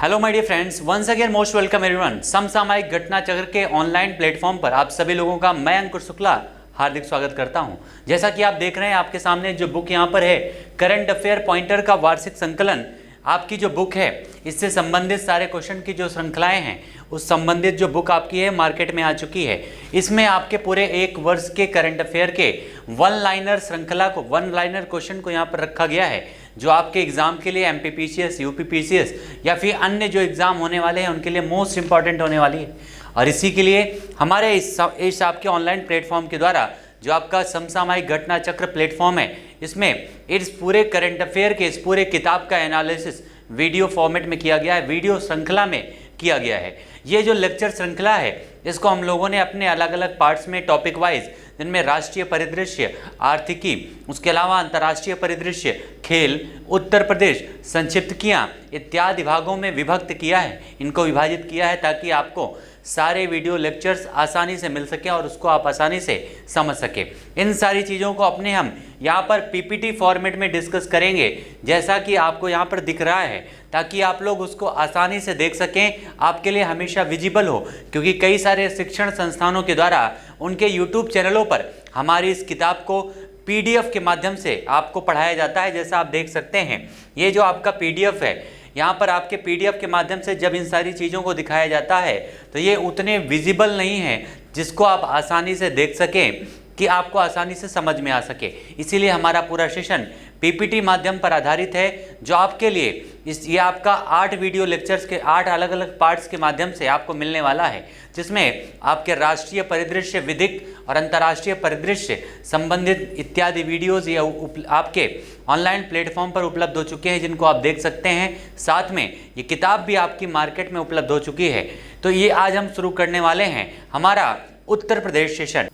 Hello my dear friends, once again most welcome everyone. समसामयिक घटना चक्र के ऑनलाइन प्लेटफॉर्म पर आप सभी लोगों का मैं अंकुर शुक्ला हार्दिक स्वागत करता हूं। जैसा कि आप देख रहे हैं आपके सामने जो बुक यहां पर है, करंट अफेयर पॉइंटर का वार्षिक संकलन, आपकी जो बुक है इससे संबंधित सारे क्वेश्चन की जो श्रृंखलाएं हैं उस संबंधित जो बुक आपकी है मार्केट में आ चुकी है। इसमें आपके पूरे एक वर्ष के करंट अफेयर के वन लाइनर श्रृंखला को, वन लाइनर क्वेश्चन को यहाँ पर रखा गया है, जो आपके एग्जाम के लिए एमपीपीसीएस, यूपीपीसीएस या फिर अन्य जो एग्जाम होने वाले हैं उनके लिए मोस्ट इंपॉर्टेंट होने वाली है। और इसी के लिए हमारे इस आपके ऑनलाइन प्लेटफॉर्म के द्वारा जो आपका समसामयिक घटना चक्र प्लेटफॉर्म है, इसमें इस पूरे करंट अफेयर के इस पूरे किताब का एनालिसिस वीडियो फॉर्मेट में किया गया है, वीडियो श्रृंखला में किया गया है। ये जो लेक्चर श्रृंखला है इसको हम लोगों ने अपने अलग अलग पार्ट्स में टॉपिक वाइज, जिनमें राष्ट्रीय परिदृश्य, आर्थिकी, उसके अलावा अंतर्राष्ट्रीय परिदृश्य, खेल, उत्तर प्रदेश, संक्षिप्तकियाँ इत्यादि भागों में विभक्त किया है, इनको विभाजित किया है ताकि आपको सारे वीडियो लेक्चर्स आसानी से मिल सके और उसको आप आसानी से समझ सके। इन सारी चीज़ों को अपने हम यहाँ पर पीपीटी फॉर्मेट में डिस्कस करेंगे, जैसा कि आपको यहाँ पर दिख रहा है, ताकि आप लोग उसको आसानी से देख सकें, आपके लिए हमेशा विजिबल हो। क्योंकि कई सारे शिक्षण संस्थानों के द्वारा उनके यूट्यूब चैनलों पर हमारी इस किताब को पीडीएफ के माध्यम से आपको पढ़ाया जाता है। जैसा आप देख सकते हैं, ये जो आपका पीडीएफ है, यहाँ पर आपके पीडीएफ के माध्यम से जब इन सारी चीज़ों को दिखाया जाता है तो ये उतने विजिबल नहीं है जिसको आप आसानी से देख सकें, कि आपको आसानी से समझ में आ सके। इसीलिए हमारा पूरा सेशन पीपीटी माध्यम पर आधारित है, जो आपके लिए ये आपका 8 वीडियो लेक्चर्स के 8 अलग अलग पार्ट्स के माध्यम से आपको मिलने वाला है, जिसमें आपके राष्ट्रीय परिदृश्य, विधिक और अंतर्राष्ट्रीय परिदृश्य संबंधित इत्यादि वीडियोज़ ये आपके ऑनलाइन प्लेटफॉर्म पर उपलब्ध हो चुके हैं, जिनको आप देख सकते हैं। साथ में ये किताब भी आपकी मार्केट में उपलब्ध हो चुकी है। तो ये आज हम शुरू करने वाले हैं हमारा उत्तर प्रदेश सेशन।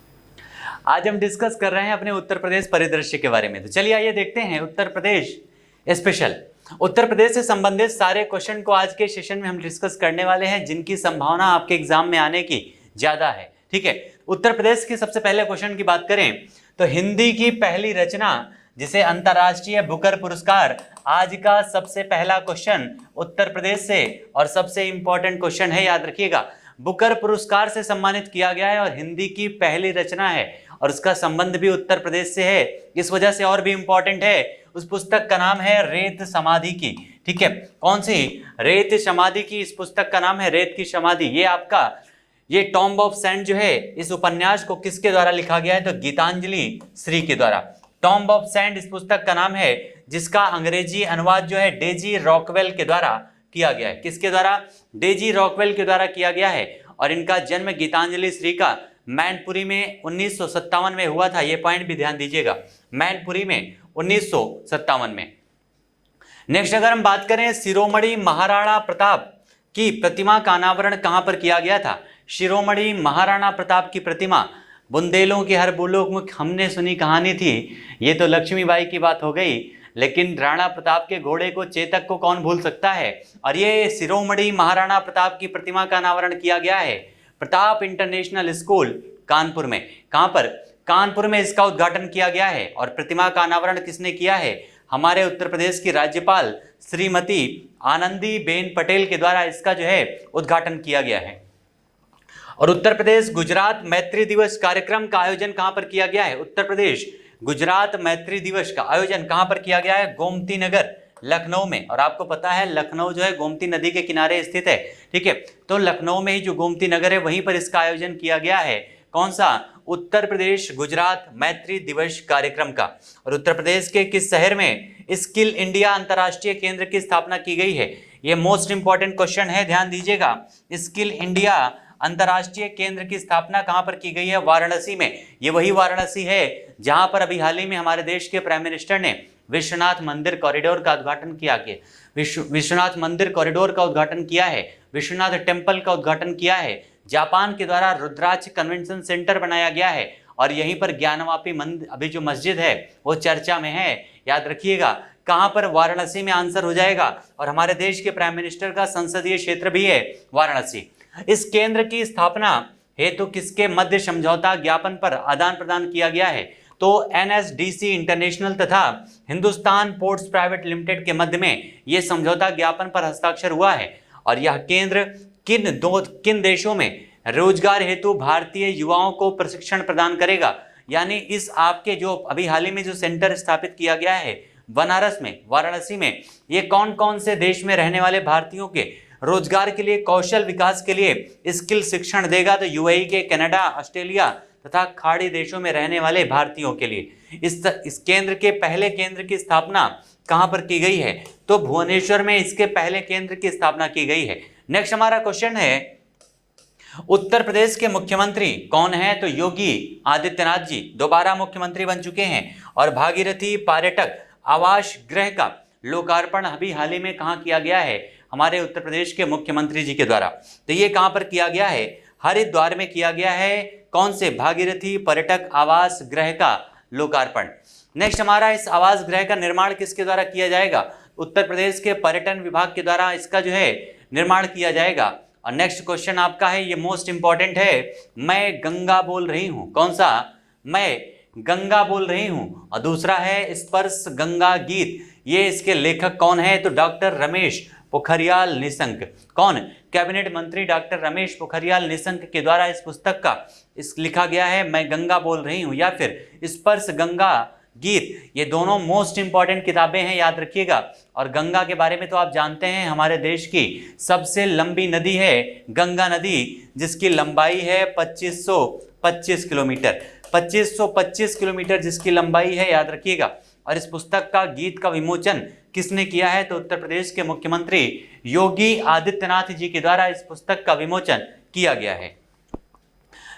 आज हम डिस्कस कर रहे हैं अपने उत्तर प्रदेश परिदृश्य के बारे में। तो चलिए आइए देखते हैं उत्तर प्रदेश स्पेशल। उत्तर प्रदेश से संबंधित सारे क्वेश्चन को आज के सेशन में हम डिस्कस करने वाले हैं, जिनकी संभावना आपके एग्जाम में आने की ज्यादा है। ठीक है, उत्तर प्रदेश की सबसे पहले क्वेश्चन की बात करें तो हिंदी की पहली रचना जिसे अंतर्राष्ट्रीय बुकर पुरस्कार, आज का सबसे पहला क्वेश्चन उत्तर प्रदेश से और सबसे इंपॉर्टेंट क्वेश्चन है, याद रखिएगा। बुकर पुरस्कार से सम्मानित किया गया है और हिंदी की पहली रचना है और उसका संबंध भी उत्तर प्रदेश से है। इस वजह से और भी इंपॉर्टेंट है। उस पुस्तक का नाम है रेत समाधि की। ठीक है, कौन सी? रेत समाधि की। इस पुस्तक का नाम है रेत की समाधि। ये आपका ये टॉम्ब ऑफ सैंड जो है, इस उपन्यास को किसके द्वारा लिखा गया है? तो गीतांजलि श्री के द्वारा। टॉम्ब ऑफ सैंड इस पुस्तक का नाम है, जिसका अंग्रेजी अनुवाद जो है डेजी रॉकवेल के द्वारा किया गया है। किसके द्वारा? डेजी रॉकवेल के द्वारा किया गया है। और इनका जन्म गीतांजलि श्री का मैनपुरी में 1957 में हुआ था। ये पॉइंट भी ध्यान दीजिएगा, मैनपुरी में 1957 में। नेक्स्ट अगर हम बात करें, शिरोमणि महाराणा प्रताप की प्रतिमा का अनावरण कहां पर किया गया था? शिरोमणि महाराणा प्रताप की प्रतिमा, बुंदेलों की हर बूंद में हमने सुनी कहानी थी, ये तो लक्ष्मीबाई की बात हो गई, लेकिन राणा प्रताप के घोड़े को, चेतक को कौन भूल सकता है। और ये शिरोमणि महाराणा प्रताप की प्रतिमा का अनावरण किया गया है प्रताप इंटरनेशनल स्कूल कानपुर में। कहां पर? कानपुर में इसका उद्घाटन किया गया है। और प्रतिमा का अनावरण किसने किया है? हमारे उत्तर प्रदेश की राज्यपाल श्रीमती आनंदीबेन पटेल के द्वारा इसका जो है उद्घाटन किया गया है। और उत्तर प्रदेश गुजरात मैत्री दिवस कार्यक्रम का आयोजन कहां पर किया गया है? उत्तर प्रदेश गुजरात मैत्री दिवस का आयोजन कहां पर किया गया है? गोमती नगर, लखनऊ में। और आपको पता है लखनऊ जो है गोमती नदी के किनारे स्थित है। ठीक है, तो लखनऊ में ही जो गोमती नगर है वहीं पर इसका आयोजन किया गया है। कौन सा? उत्तर प्रदेश गुजरात मैत्री दिवस कार्यक्रम का। और उत्तर प्रदेश के किस शहर में स्किल इंडिया अंतर्राष्ट्रीय केंद्र की स्थापना की गई है? यह मोस्ट इंपॉर्टेंट क्वेश्चन है, ध्यान दीजिएगा। स्किल इंडिया अंतर्राष्ट्रीय केंद्र की स्थापना कहां पर की गई है? वाराणसी में। ये वही वाराणसी है जहां पर अभी हाल ही में हमारे देश के प्राइम मिनिस्टर ने विश्वनाथ मंदिर कॉरिडोर का उद्घाटन किया है। विश्वनाथ मंदिर कॉरिडोर का उद्घाटन किया है, विश्वनाथ टेम्पल का उद्घाटन किया है। जापान के द्वारा रुद्राक्ष कन्वेंशन सेंटर बनाया गया है और यहीं पर ज्ञानवापी मंदिर, अभी जो मस्जिद है वो चर्चा में है, याद रखिएगा। कहां पर? वाराणसी में आंसर हो जाएगा। और हमारे देश के प्राइम मिनिस्टर का संसदीय क्षेत्र भी है वाराणसी। इस केंद्र की स्थापना हेतु किसके मध्य समझौता ज्ञापन पर आदान प्रदान किया गया है? तो एनएसडीसी इंटरनेशनल तथा हिंदुस्तान पोर्ट्स प्राइवेट लिमिटेड के मध्य में यह समझौता ज्ञापन पर हस्ताक्षर हुआ है। और यह केंद्र किन देशों में रोजगार हेतु भारतीय युवाओं को प्रशिक्षण प्रदान करेगा। यानी इस आपके जो अभी हाल ही में जो सेंटर स्थापित किया गया है बनारस में, वाराणसी में, ये कौन कौन से देश में रहने वाले भारतीयों के रोजगार के लिए, कौशल विकास के लिए स्किल शिक्षण देगा। तो यूएई के, कनाडा, ऑस्ट्रेलिया तथा खाड़ी देशों में रहने वाले भारतीयों के लिए इस केंद्र के पहले केंद्र की स्थापना कहां पर की गई है? तो भुवनेश्वर में इसके पहले केंद्र की स्थापना की गई है। नेक्स्ट हमारा क्वेश्चन है, उत्तर प्रदेश के मुख्यमंत्री कौन है? तो योगी आदित्यनाथ जी दोबारा मुख्यमंत्री बन चुके हैं। और भागीरथी पर्यटक आवास गृह का लोकार्पण अभी हाल ही में कहां किया गया है? हमारे उत्तर प्रदेश के मुख्यमंत्री जी के द्वारा। तो ये कहां पर किया गया है? हरिद्वार में किया गया है। कौन से? भागीरथी पर्यटक आवास गृह का लोकार्पण। नेक्स्ट हमारा, इस आवास गृह का निर्माण किसके द्वारा किया जाएगा? उत्तर प्रदेश के पर्यटन विभाग के द्वारा इसका जो है निर्माण किया जाएगा। और नेक्स्ट क्वेश्चन आपका है, ये मोस्ट इंपॉर्टेंट है, मैं गंगा बोल रही हूं। कौन सा? मैं गंगा बोल रही हूं। और दूसरा है स्पर्श गंगा गीत, ये इसके लेखक कौन है? तो डॉक्टर रमेश पोखरियाल निशंक। कौन? कैबिनेट मंत्री डॉक्टर रमेश पोखरियाल निशंक के द्वारा इस पुस्तक का लिखा गया है, मैं गंगा बोल रही हूं या फिर स्पर्श गंगा गीत। ये दोनों मोस्ट इंपॉर्टेंट किताबें हैं, याद रखिएगा। और गंगा के बारे में तो आप जानते हैं, हमारे देश की सबसे लंबी नदी है गंगा नदी, जिसकी लंबाई है 2525 किलोमीटर। 2525 किलोमीटर जिसकी लंबाई है, याद रखिएगा। और इस पुस्तक का गीत का विमोचन किसने किया है? तो उत्तर प्रदेश के मुख्यमंत्री योगी आदित्यनाथ जी के द्वारा इस पुस्तक का विमोचन किया गया है।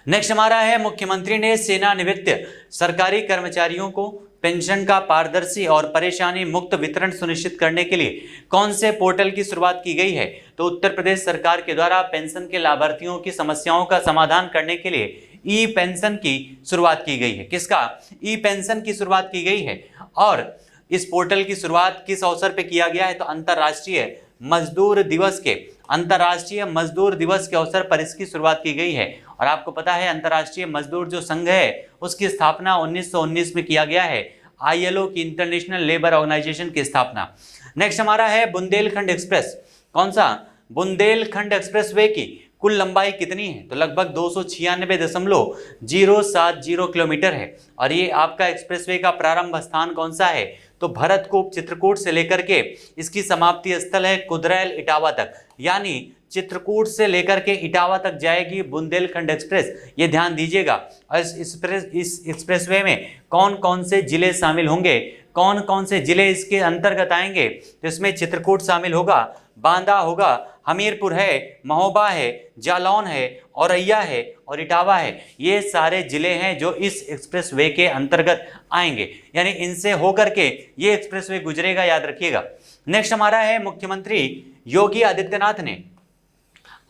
नेक्स्ट हमारा है, मुख्यमंत्री ने सेवानिवृत्त सरकारी कर्मचारियों को पेंशन का पारदर्शी और परेशानी मुक्त वितरण सुनिश्चित करने के लिए कौन से पोर्टल की शुरुआत की गई है? तो उत्तर प्रदेश सरकार के द्वारा पेंशन के लाभार्थियों की समस्याओं का समाधान करने के लिए ई पेंशन की शुरुआत की गई है। किसका? ई पेंशन की शुरुआत की गई है। और इस पोर्टल की शुरुआत किस अवसर पे किया गया है? तो अंतर्राष्ट्रीय मजदूर दिवस के अवसर पर इसकी शुरुआत की गई है। और आपको पता है अंतर्राष्ट्रीय मजदूर जो संघ है उसकी स्थापना 1919 में किया गया है, ILO की, इंटरनेशनल लेबर ऑर्गेनाइजेशन की स्थापना। नेक्स्ट हमारा है बुंदेलखंड एक्सप्रेस। कौन सा? बुंदेलखंड एक्सप्रेसवे की कुल लंबाई कितनी है? तो लगभग 296.070 किलोमीटर है। और ये आपका एक्सप्रेसवे का प्रारंभ स्थान कौन सा है? तो भरतकूप चित्रकूट से लेकर के इसकी समाप्ति स्थल है कुदरैल इटावा तक। यानी चित्रकूट से लेकर के इटावा तक जाएगी बुंदेलखंड एक्सप्रेस, ये ध्यान दीजिएगा। और इस एक्सप्रेसवे में कौन कौन से जिले शामिल होंगे, कौन कौन से जिले इसके अंतर्गत आएंगे? तो इसमें चित्रकूट शामिल होगा, बांदा होगा, हमीरपुर है, महोबा है, जालौन है, औरैया है और इटावा है। ये सारे जिले हैं जो इस एक्सप्रेसवे के अंतर्गत आएंगे, यानी इनसे होकर के ये एक्सप्रेसवे गुजरेगा, याद रखिएगा। नेक्स्ट हमारा है, मुख्यमंत्री योगी आदित्यनाथ ने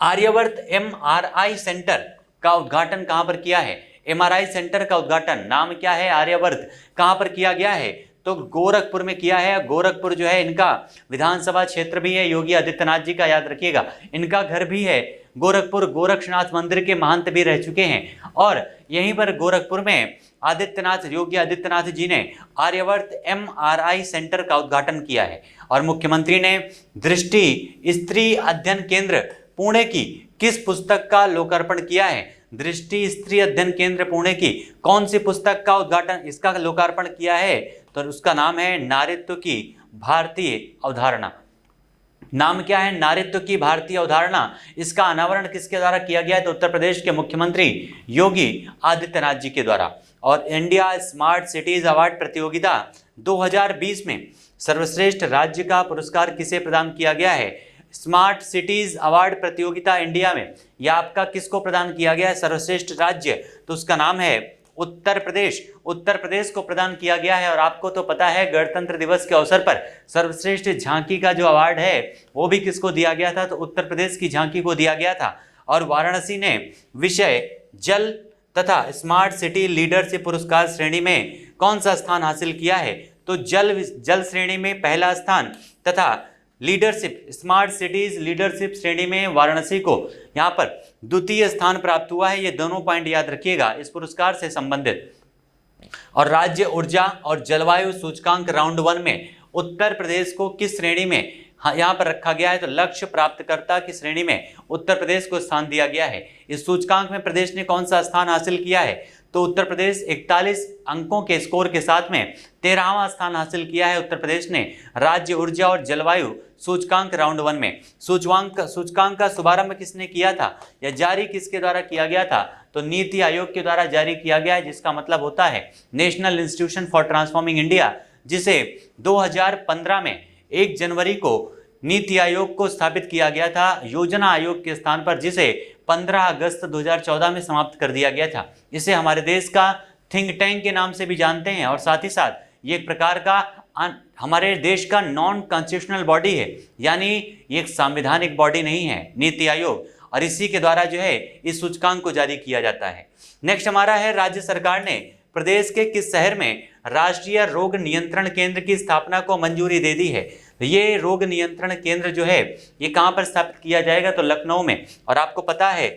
आर्यवर्त MRI सेंटर का उद्घाटन कहां पर किया है? MRI सेंटर का उद्घाटन, नाम क्या है? आर्यवर्त, कहां पर किया गया है? तो गोरखपुर में किया है। गोरखपुर जो है इनका विधानसभा क्षेत्र भी है योगी आदित्यनाथ जी का, याद रखिएगा। इनका घर भी है गोरखपुर, गोरक्षनाथ मंदिर के महंत भी रह चुके हैं। और यहीं पर गोरखपुर में योगी आदित्यनाथ जी ने आर्यवर्त MRI सेंटर का उद्घाटन किया है। और मुख्यमंत्री ने दृष्टि स्त्री अध्ययन केंद्र पुणे की किस पुस्तक का लोकार्पण किया है? दृष्टि स्त्री अध्ययन केंद्र पुणे की कौन सी पुस्तक का इसका लोकार्पण किया है? तो उसका नाम है नारीत्व की भारतीय अवधारणा। नाम क्या है? नारीत्व की भारतीय अवधारणा। इसका अनावरण किसके द्वारा किया गया है? तो उत्तर प्रदेश के मुख्यमंत्री योगी आदित्यनाथ जी के द्वारा। और इंडिया स्मार्ट सिटीज अवार्ड प्रतियोगिता 2020 में सर्वश्रेष्ठ राज्य का पुरस्कार किसे प्रदान किया गया है? स्मार्ट सिटीज अवार्ड प्रतियोगिता इंडिया में यह आपका किसको प्रदान किया गया है? सर्वश्रेष्ठ राज्य, तो उसका नाम है उत्तर प्रदेश। उत्तर प्रदेश को प्रदान किया गया है। और आपको तो पता है गणतंत्र दिवस के अवसर पर सर्वश्रेष्ठ झांकी का जो अवार्ड है वो भी किसको दिया गया था? तो उत्तर प्रदेश की झांकी को दिया गया था। और वाराणसी ने विषय जल तथा स्मार्ट सिटी लीडरशिप पुरस्कार श्रेणी में कौन सा स्थान हासिल किया है? तो जल श्रेणी में पहला स्थान तथा लीडरशिप स्मार्ट सिटीज लीडरशिप श्रेणी में वाराणसी को यहाँ पर द्वितीय स्थान प्राप्त हुआ है। ये दोनों पॉइंट याद रखिएगा इस पुरस्कार से संबंधित। और राज्य ऊर्जा और जलवायु सूचकांक राउंड 1 में उत्तर प्रदेश को किस श्रेणी में हाँ यहाँ पर रखा गया है, तो लक्ष्य प्राप्तकर्ता की श्रेणी में उत्तर प्रदेश को स्थान दिया गया है। इस सूचकांक में प्रदेश ने कौन सा स्थान हासिल किया है? तो उत्तर प्रदेश 41 अंकों के स्कोर के साथ में 13वां स्थान हासिल किया है उत्तर प्रदेश ने राज्य ऊर्जा और जलवायु सूचकांक राउंड 1 में। सूचकांक का शुभारंभ किसने किया था या जारी किसके द्वारा किया गया था? तो नीति आयोग के द्वारा जारी किया गया है, जिसका मतलब होता है national institution for transforming India, जिसे 2015 में 1 जनवरी को नीति आयोग को स्थापित किया गया था योजना आयोग के स्थान पर, जिसे 15 अगस्त 2014 में समाप्त कर दिया गया था। इसे हमारे देश का थिंक टैंक के नाम से भी जानते हैं और साथ ही साथ ये एक प्रकार का हमारे देश का नॉन कॉन्स्टिट्यूशनल बॉडी है, यानी ये एक संवैधानिक बॉडी नहीं है नीति आयोग, और इसी के द्वारा जो है इस सूचकांक को जारी किया जाता है। नेक्स्ट हमारा है, राज्य सरकार ने प्रदेश के किस शहर में राष्ट्रीय रोग नियंत्रण केंद्र की स्थापना को मंजूरी दे दी है? तो ये रोग नियंत्रण केंद्र जो है ये कहां पर स्थापित किया जाएगा? तो लखनऊ में। और आपको पता है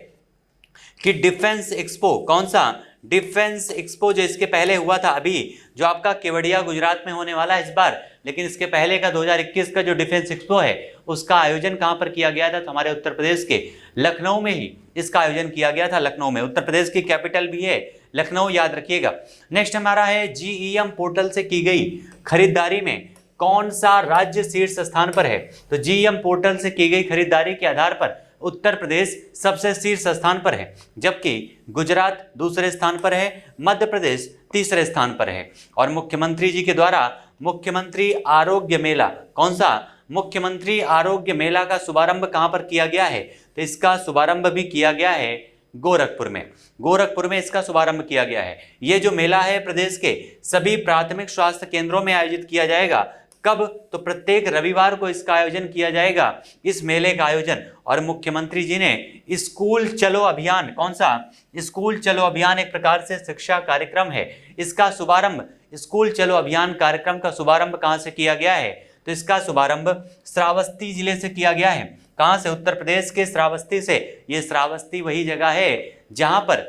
कि डिफेंस एक्सपो, कौन सा डिफेंस एक्सपो जो इसके पहले हुआ था अभी, जो आपका केवड़िया गुजरात में होने वाला है इस बार, लेकिन इसके पहले का 2021 का जो डिफेंस एक्सपो है उसका आयोजन कहां पर किया गया था? तो हमारे उत्तर प्रदेश के लखनऊ में ही इसका आयोजन किया गया था। लखनऊ में, उत्तर प्रदेश की कैपिटल भी है लखनऊ, याद रखिएगा। नेक्स्ट हमारा है, जीईएम पोर्टल से की गई खरीदारी में कौन सा राज्य शीर्ष स्थान पर है? तो जीईएम पोर्टल से की गई खरीदारी के आधार पर उत्तर प्रदेश सबसे शीर्ष स्थान पर है, जबकि गुजरात दूसरे स्थान पर है, मध्य प्रदेश तीसरे स्थान पर है। और मुख्यमंत्री जी के द्वारा मुख्यमंत्री आरोग्य मेला, कौन सा मुख्यमंत्री आरोग्य मेला का शुभारंभ कहां पर किया गया है? तो इसका शुभारंभ भी किया गया है गोरखपुर में। गोरखपुर में इसका शुभारंभ किया गया है। ये जो मेला है प्रदेश के सभी प्राथमिक स्वास्थ्य केंद्रों में आयोजित किया जाएगा। कब? तो प्रत्येक रविवार को इसका आयोजन किया जाएगा, इस मेले का आयोजन। और मुख्यमंत्री जी ने स्कूल चलो अभियान, कौन सा स्कूल चलो अभियान एक प्रकार से शिक्षा कार्यक्रम है, इसका शुभारंभ, स्कूल चलो अभियान कार्यक्रम का शुभारंभ कहां से किया गया है? तो इसका शुभारंभ श्रावस्ती जिले से किया गया है। कहां से? उत्तर प्रदेश के श्रावस्ती से। ये श्रावस्ती वही जगह है जहां पर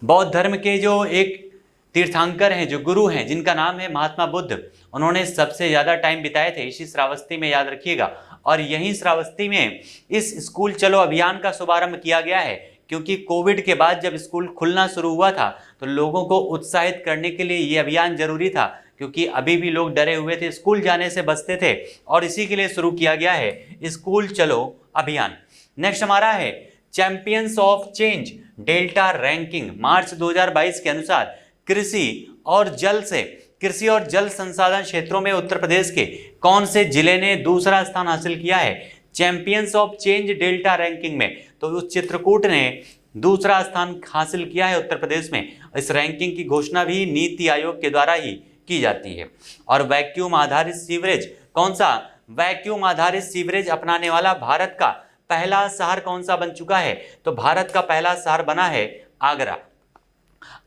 बौद्ध धर्म के जो एक तीर्थंकर हैं, जो गुरु हैं, जिनका नाम है महात्मा बुद्ध, उन्होंने सबसे ज्यादा टाइम बिताए थे इसी श्रावस्ती में, याद रखिएगा। और यहीं श्रावस्ती में इस स्कूल चलो अभियान का शुभारंभ किया गया है, क्योंकि कोविड के बाद जब स्कूल खुलना शुरू हुआ था तो लोगों को उत्साहित करने के लिए ये अभियान जरूरी था, क्योंकि अभी भी लोग डरे हुए थे, स्कूल जाने से बचते थे, और इसी के लिए शुरू किया गया है स्कूल चलो अभियान। नेक्स्ट हमारा है, champions of change delta ranking March 2022 के अनुसार कृषि और जल संसाधन क्षेत्रों में उत्तर प्रदेश के कौन से जिले ने दूसरा स्थान हासिल किया है? Champions of change delta ranking में तो उस चित्रकूट ने दूसरा स्थान हासिल किया है उत्तर प्रदेश में। इस रैंकिंग की घोषणा भी नीति आयोग के द्वारा ही की जाती है। और वैक्यूम आधारित सीवरेज, कौन सा वैक्यूम आधारित सीवरेज अपनाने वाला भारत का पहला शहर कौन सा बन चुका है? तो भारत का पहला शहर बना है आगरा।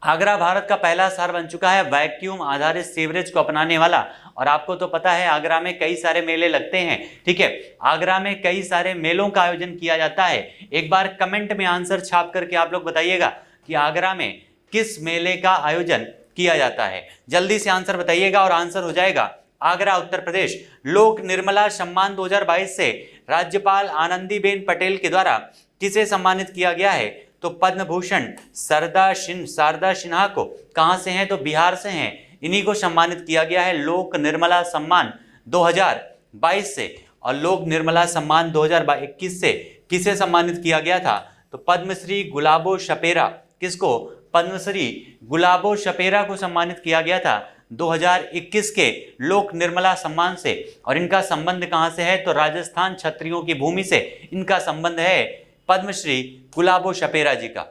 आगरा भारत का पहला शहर बन चुका है वैक्यूम आधारित सीवरेज को अपनाने वाला। और आपको तो पता है आगरा में कई सारे मेले लगते हैं, ठीक है, आगरा में कई सारे मेलों का आयोजन किया जाता है। एक बार कमेंट में आंसर छाप करके आप लोग बताइएगा कि आगरा में किस मेले का आयोजन किया जाता है। जल्दी से आंसर बताइएगा और आंसर हो जाएगा आगरा, उत्तर प्रदेश। लोक निर्मला सम्मान 2022 से राज्यपाल आनंदीबेन पटेल के द्वारा किसे सम्मानित किया गया है? तो पद्म भूषण शारदा सिन्हा को। कहां से हैं? तो बिहार से हैं, इन्हीं को सम्मानित किया गया है लोक निर्मला सम्मान 2022 से। और लोक निर्मला सम्मान 2021 से किसे सम्मानित किया गया था? तो पद्मश्री गुलाबो शपेरा। किसको? पद्मश्री गुलाबो शपेरा को सम्मानित किया गया था 2021 के लोक निर्मला सम्मान से। और इनका संबंध कहां से है? तो राजस्थान क्षत्रियों की भूमि से इनका संबंध है पद्मश्री गुलाबो शपेरा जी का।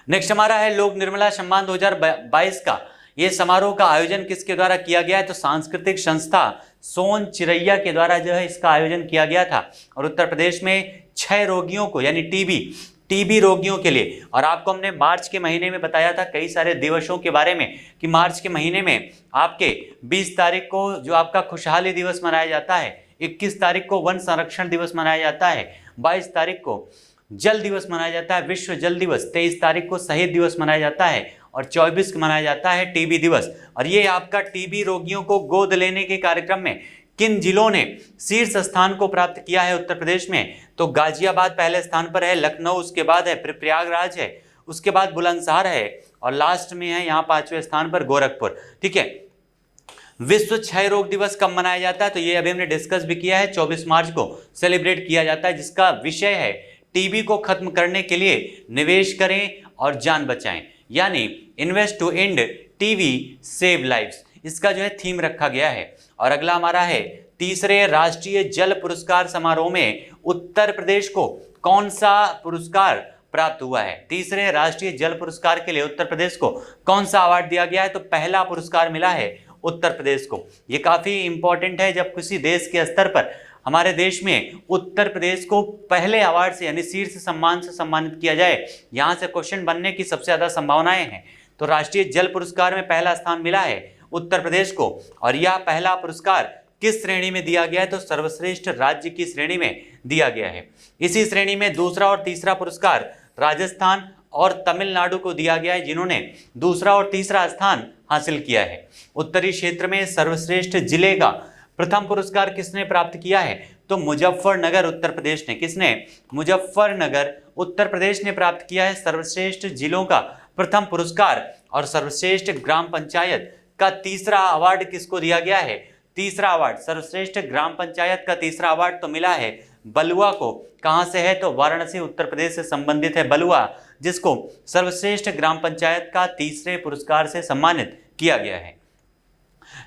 नेक्स्ट हमारा है लोक निर्मला सम्मान 2022 का ये समारोह का आयोजन किसके द्वारा किया गया है? तो सांस्कृतिक संस्था सोन चिरैया के द्वारा जो है इसका आयोजन किया गया था। और उत्तर प्रदेश में 6 रोगियों को, यानी टीबी रोगियों के लिए। और आपको हमने मार्च के महीने में बताया था कई सारे दिवसों के बारे में कि मार्च के महीने में आपके 20 तारीख को जो आपका खुशहाली दिवस मनाया जाता है, 21 तारीख को वन संरक्षण दिवस मनाया जाता है, 22 तारीख को जल दिवस मनाया जाता है, विश्व जल दिवस, 23 तारीख को शहीद दिवस मनाया जाता है, और 24 को मनाया जाता है टीबी दिवस। और ये आपका टीबी रोगियों को गोद लेने के कार्यक्रम में किन जिलों ने शीर्ष स्थान को प्राप्त किया है उत्तर प्रदेश में? तो गाजियाबाद पहले स्थान पर है, लखनऊ उसके बाद है, फिर प्रयागराज है, उसके बाद बुलंदशहर है और लास्ट में है यहाँ 5वें स्थान पर गोरखपुर। ठीक है। विश्व क्षय रोग दिवस कब मनाया जाता है? तो ये अभी हमने डिस्कस भी किया है, 24 मार्च को सेलिब्रेट किया जाता है, जिसका विषय है टीबी को खत्म करने के लिए निवेश करें और जान बचाएं, यानी invest to end TB save lives, इसका जो है थीम रखा गया है। और अगला हमारा है तीसरे राष्ट्रीय जल पुरस्कार समारोह में उत्तर प्रदेश को कौन सा पुरस्कार प्राप्त हुआ है? तीसरे राष्ट्रीय जल पुरस्कार के लिए उत्तर प्रदेश को कौन सा अवार्ड दिया गया है? तो पहला पुरस्कार मिला है उत्तर प्रदेश को। ये काफी इंपॉर्टेंट है, जब किसी देश के स्तर पर हमारे देश में उत्तर प्रदेश को पहले अवार्ड से यानी शीर्ष सम्मान से सम्मानित किया जाए, यहां से क्वेश्चन बनने की सबसे ज्यादा संभावनाएं हैं। तो राष्ट्रीय जल पुरस्कार में पहला स्थान मिला है उत्तर प्रदेश को, और यह पहला पुरस्कार किस श्रेणी में दिया गया है? तो सर्वश्रेष्ठ राज्य की श्रेणी में दिया गया है। इसी श्रेणी में दूसरा और तीसरा पुरस्कार राजस्थान और तमिलनाडु को दिया गया है, जिन्होंने दूसरा और तीसरा स्थान हासिल किया है। उत्तरी क्षेत्र में सर्वश्रेष्ठ जिले का प्रथम पुरस्कार किसने प्राप्त किया है? तो मुजफ्फरनगर उत्तर प्रदेश ने। किसने? मुजफ्फरनगर उत्तर प्रदेश ने प्राप्त किया है सर्वश्रेष्ठ जिलों का प्रथम पुरस्कार। और सर्वश्रेष्ठ ग्राम पंचायत का तीसरा अवार्ड किसको दिया गया है? तीसरा अवार्ड सर्वश्रेष्ठ ग्राम पंचायत का तीसरा अवार्ड तो मिला है बलुआ को। कहां से है? तो वाराणसी उत्तर प्रदेश से संबंधित है बलुआ, जिसको सर्वश्रेष्ठ ग्राम पंचायत का तीसरे पुरस्कार से सम्मानित किया गया है।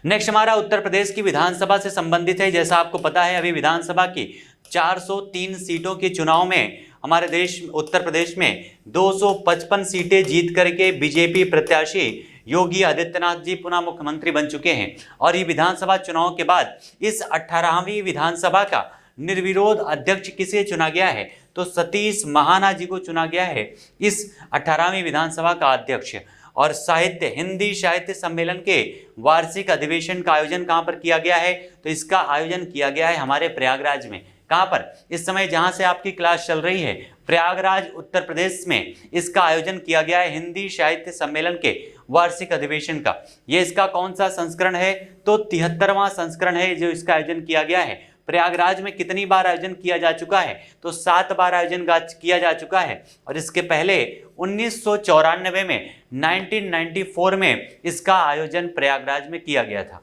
नेक्स्ट हमारा उत्तर प्रदेश की विधानसभा से संबंधित है। जैसा आपको पता है, अभी विधानसभा की 403 सीटों के चुनाव में हमारे देश उत्तर प्रदेश में 255 सीटें जीत करके बीजेपी प्रत्याशी योगी आदित्यनाथ जी पुनः मुख्यमंत्री बन चुके हैं। और ये विधानसभा चुनाव के बाद इस 18वीं विधानसभा का निर्विरोध अध्यक्ष किसे चुना गया है? तो सतीश महाना जी को चुना गया है इस 18वीं विधानसभा का अध्यक्ष। और साहित्य हिंदी साहित्य सम्मेलन के वार्षिक अधिवेशन का आयोजन कहां पर किया गया है? तो इसका आयोजन किया गया है हमारे प्रयागराज में। कहां पर? इस समय जहां से आपकी क्लास चल रही है, प्रयागराज उत्तर प्रदेश में इसका आयोजन किया गया है हिंदी साहित्य सम्मेलन के वार्षिक अधिवेशन का। ये इसका कौन सा संस्करण है? तो 73वां संस्करण है जो इसका आयोजन किया गया है। प्रयागराज में कितनी बार आयोजन किया जा चुका है? तो 7 बार आयोजन किया जा चुका है। और इसके पहले 1994 में 1994 में इसका आयोजन प्रयागराज में किया गया था।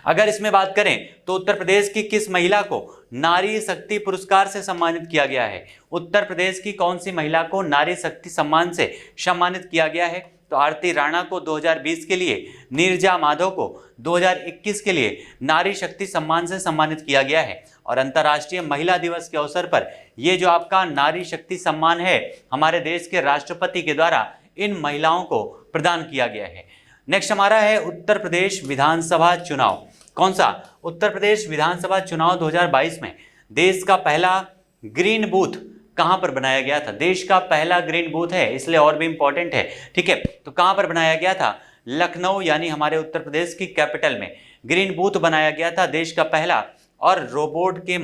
अगर इसमें बात करें तो उत्तर प्रदेश की किस महिला को नारी शक्ति पुरस्कार से सम्मानित किया गया है? उत्तर प्रदेश की कौन सी महिला को नारी शक्ति सम्मान से सम्मानित किया गया है? तो आरती राणा को 2020 के लिए, नीरजा माधव को 2021 के लिए नारी शक्ति सम्मान से सम्मानित किया गया है। और अंतर्राष्ट्रीय महिला दिवस के अवसर पर ये जो आपका नारी शक्ति सम्मान है, हमारे देश के राष्ट्रपति के द्वारा इन महिलाओं को प्रदान किया गया है। नेक्स्ट हमारा है उत्तर प्रदेश विधानसभा चुनाव। कौन सा? उत्तर प्रदेश विधानसभा चुनाव 2022 में देश का पहला ग्रीन बूथ कहां पर बनाया गया था? देश का पहला ग्रीन बूथ है, इसलिए और भी इंपॉर्टेंट है। ठीक है, तो कहां पर बनाया गया था? लखनऊ यानी हमारे उत्तर प्रदेश की कैपिटल में ग्रीन बूथ बनाया गया था देश का पहला। और रोबोट के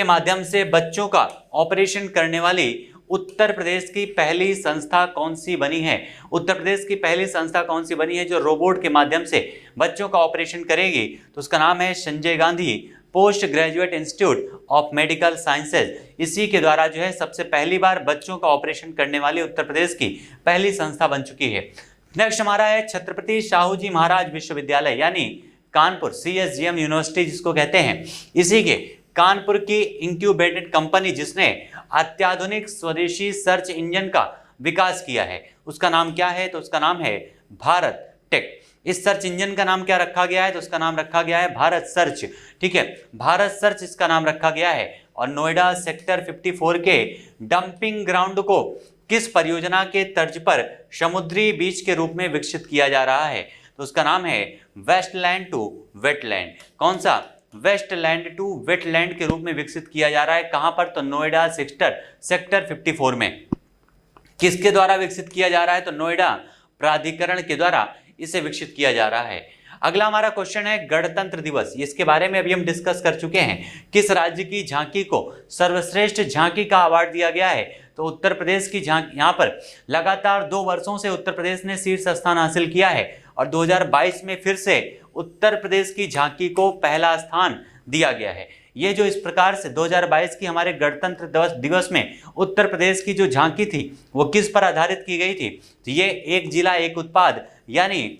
माध्यम से बच्चों का ऑपरेशन करने वाली उत्तर प्रदेश की पहली संस्था कौन सी बनी है? उत्तर प्रदेश की पहली संस्था कौन सी बनी है जो रोबोट के माध्यम से बच्चों का ऑपरेशन करेगी? तो उसका नाम है Sanjay Gandhi post graduate institute of medical sciences. इसी के द्वारा जो है सबसे पहली बार बच्चों का ऑपरेशन करने वाली उत्तर प्रदेश की पहली संस्था बन चुकी है। नेक्स्ट हमारा है छत्रपति शाहू जी महाराज विश्वविद्यालय यानी कानपुर, CSGM यूनिवर्सिटी जिसको कहते हैं। इसी के कानपुर की इंक्यूबेटेड कंपनी जिसने अत्याधुनिक स्वदेशी सर्च इंजन का विकास किया है, उसका नाम क्या है? तो उसका नाम है भारत टेक। इस सर्च इंजन का नाम क्या रखा गया है? तो उसका नाम रखा गया है भारत सर्च। ठीक है, भारत सर्च इसका नाम रखा गया है। और नोएडा सेक्टर 54 के डंपिंग ग्राउंड को किस परियोजना के तर्ज पर समुद्री बीच के रूप में विकसित किया जा रहा है? तो उसका नाम है वेस्टलैंड टू वेटलैंड। कौन सा? वेस्टलैंड टू वेटलैंड के रूप में विकसित किया जा रहा है। कहां पर? तो नोएडा सेक्टर 54 में। किसके द्वारा विकसित किया जा रहा है? तो नोएडा प्राधिकरण के द्वारा इसे विकसित किया जा रहा है। अगला हमारा क्वेश्चन है गणतंत्र दिवस। इसके बारे में अभी हम डिस्कस कर चुके हैं। किस राज्य की झांकी को सर्वश्रेष्ठ झांकी का अवार्ड दिया गया है? तो उत्तर प्रदेश की झांकी। यहाँ पर लगातार 2 वर्षों से उत्तर प्रदेश ने शीर्ष स्थान हासिल किया है और 2022 में फिर से उत्तर प्रदेश की झांकी को पहला स्थान दिया गया है। ये जो इस प्रकार से 2022 की हमारे गणतंत्र दिवस में उत्तर प्रदेश की जो झांकी थी वो किस पर आधारित की गई थी, तो ये एक जिला एक उत्पाद यानी